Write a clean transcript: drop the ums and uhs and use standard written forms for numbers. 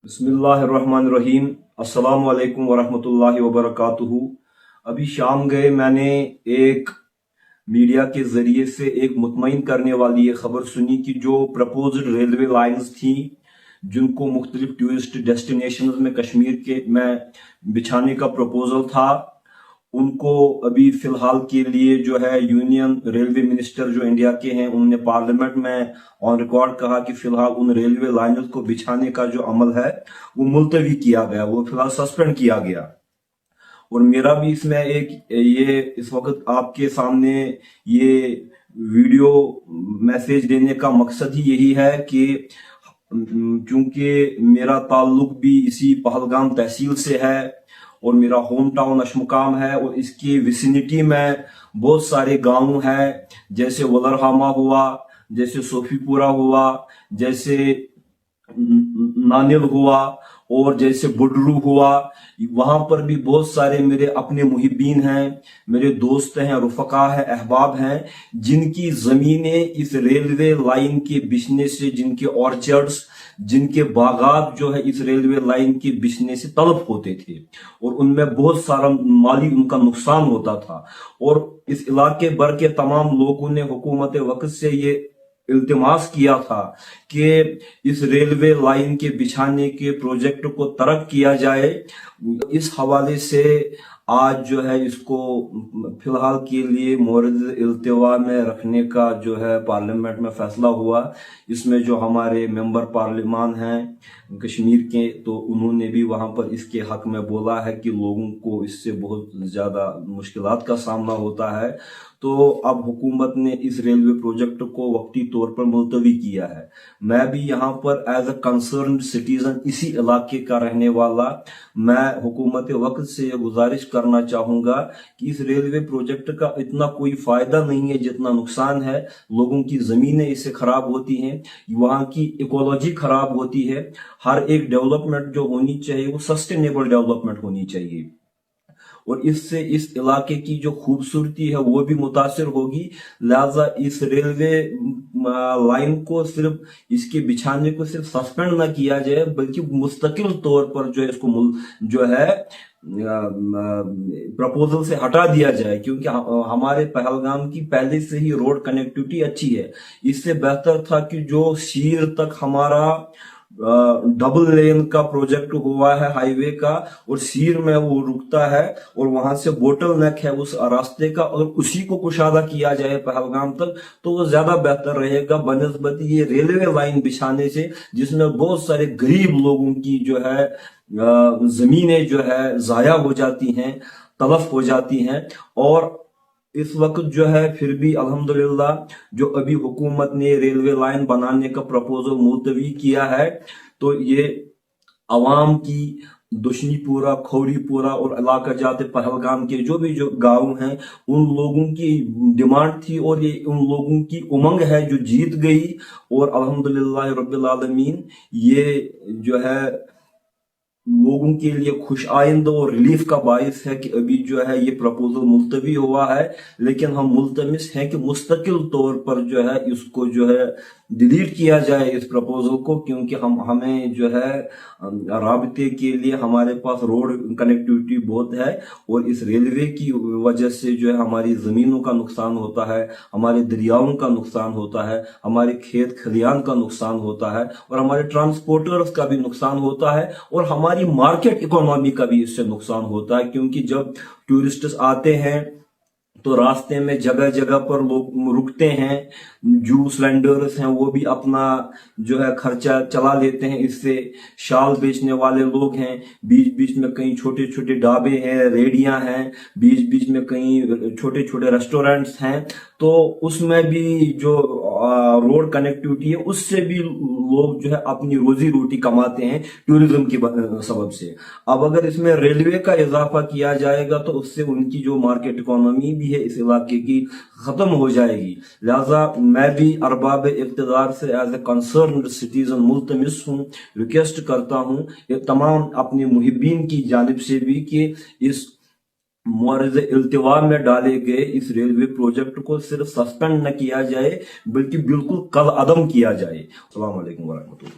बिस्मिल्लाहिर्रहमानिर्रहीम। अस्सलाम वालेकुम वरहमतुल्लाहि वबरकातुहू। अभी शाम गए मैंने एक मीडिया के जरिए से एक मुतमईन करने वाली ये खबर सुनी कि जो प्रपोज्ड रेलवे लाइंस थी जिनको मुख्तलिफ टूरिस्ट डेस्टिनेशंस में कश्मीर के में बिछाने का प्रपोजल था, उनको अभी फिलहाल के लिए जो है यूनियन रेलवे मिनिस्टर जो इंडिया के हैं उन्होंने पार्लियामेंट में ऑन रिकॉर्ड कहा कि फिलहाल उन रेलवे लाइनों को बिछाने का जो अमल है वो मुलतवी किया गया, वो फिलहाल सस्पेंड किया गया। और मेरा भी इसमें एक ये इस वक्त आपके सामने ये वीडियो मैसेज देने का मकसद ही यही है कि चूंकि मेरा ताल्लुक भी इसी पहलगाम तहसील से है और मेरा होम टाउन अशमुकाम है और इसकी विसिनिटी में बहुत सारे गांव हैं, जैसे वलरहामा हुआ, जैसे सोफीपुरा हुआ, जैसे नानिल हुआ और जैसे बुडरू हुआ। वहां पर भी बहुत सारे मेरे अपने मुहिब्बीन हैं, मेरे दोस्त हैं, रुफका है, अहबाब हैं, जिनकी जमीनें इस रेलवे लाइन के बिछने से, जिनके ऑर्चर्ड्स, जिनके बागात जो है इस रेलवे लाइन के बिछने से तलब होते थे और उनमें बहुत सारा माली उनका नुकसान होता था। और इस इलाके भर के तमाम लोगों ने हुकूमत वक्त से ये इल्तिमास किया था कि इस रेलवे लाइन के बिछाने के प्रोजेक्ट को तरक किया जाए। इस हवाले से आज जो है इसको फिलहाल के लिए मोरद इल्तिवा में रखने का जो है पार्लियामेंट में फैसला हुआ। इसमें जो हमारे मेंबर पार्लियामान हैं कश्मीर के, तो उन्होंने भी वहां पर इसके हक में बोला है कि लोगों को इससे बहुत ज्यादा मुश्किलात का सामना होता है। तो अब हुकूमत ने इस रेलवे प्रोजेक्ट को वक्ती तौर पर मुलतवी किया है। मैं भी यहाँ पर एज अ कंसर्न्ड सिटीजन, इसी इलाके का रहने वाला, मैं हुकूमत वक्त से ये गुजारिश करना चाहूंगा कि इस रेलवे प्रोजेक्ट का इतना कोई फायदा नहीं है जितना नुकसान है। लोगों की जमीनें इससे खराब होती हैं, वहां की इकोलॉजी खराब होती है। हर एक डेवलपमेंट जो होनी चाहिए वो सस्टेनेबल डेवलपमेंट होनी चाहिए और इससे इस इलाके की जो खूबसूरती है वो भी मुतासिर होगी। लिहाजा इस रेलवे लाइन को सिर्फ इसके बिछाने को सिर्फ सस्पेंड ना किया जाए, बल्कि मुस्तकिल तौर पर जो है इसको जो है प्रपोजल से हटा दिया जाए, क्योंकि हमारे पहलगाम की पहले से ही रोड कनेक्टिविटी अच्छी है। इससे बेहतर था कि जो शीर तक हमारा डबल लेन का प्रोजेक्ट हुआ है हाईवे का और शीर में वो रुकता है और वहां से बोटल नेक है उस रास्ते का, और उसी को कुशादा किया जाए पहलगाम तक तो वो ज्यादा बेहतर रहेगा बनस्बत ये रेलवे लाइन बिछाने से, जिसमें बहुत सारे गरीब लोगों की जो है जमीनें जो है जाया हो जाती हैं, तलफ हो जाती हैं। और इस वक्त जो है फिर भी अल्हम्दुलिल्लाह जो अभी हुकूमत ने रेलवे लाइन बनाने का प्रपोजल मुलतवी किया है, तो ये अवाम की दुश्नीपुरा, खौरीपुरा और इलाका जाते पहलगाम के जो गांव हैं उन लोगों की डिमांड थी और ये उन लोगों की उमंग है जो जीत गई। और अल्हम्दुलिल्लाह रब्बिल आलमीन ये जो है लोगों के लिए खुश आइंद और रिलीफ का बायस है कि अभी जो है ये प्रपोजल मुलतवी हुआ है, लेकिन हम मुल्तमिस हैं कि मुस्तकिल तौर पर जो है इसको जो है डिलीट किया जाए इस प्रपोजल को, क्योंकि हमें जो है राबते के लिए हमारे पास रोड कनेक्टिविटी बहुत है और इस रेलवे की वजह से जो है हमारी जमीनों का नुकसान होता है, हमारे दरियाओं का नुकसान होता है, हमारे खेत खलियान का नुकसान होता है और हमारे ट्रांसपोर्टर्स का भी नुकसान होता है और हमारी मार्केट इकोनॉमी का भी इससे नुकसान होता है। क्योंकि जब टूरिस्ट्स आते हैं तो रास्ते में जगह जगह पर लोग रुकते हैं, जूस वेंडर्स हैं वो भी अपना जो है खर्चा चला लेते हैं इससे, शाल बेचने वाले लोग हैं, बीच बीच में कहीं छोटे छोटे ढाबे हैं, रेडियां हैं, बीच बीच में कहीं छोटे छोटे रेस्टोरेंट्स हैं, तो उसमें भी जो रोड कनेक्टिविटी है उससे भी लोग जो है अपनी रोजी रोटी कमाते हैं टूरिज्म की सबब से। अब अगर इसमें रेलवे का इजाफा किया जाएगा तो उससे उनकी जो मार्केट इकोनॉमी भी है इस इलाके की खत्म हो जाएगी। लिहाजा मैं भी अरबाब इख्तिदार से एज ए कंसर्न्ड सिटीजन मुल्तमिस हूँ, रिक्वेस्ट करता हूँ तमाम अपने मुहिब्बीन की जानिब से भी कि इस मुआरज़े इल्तिवा में डाले गए इस रेलवे प्रोजेक्ट को सिर्फ सस्पेंड न किया जाए बल्कि बिल्कुल कल अदम किया जाए। अस्सलाम वालेकुम वरहमतुल्लाह।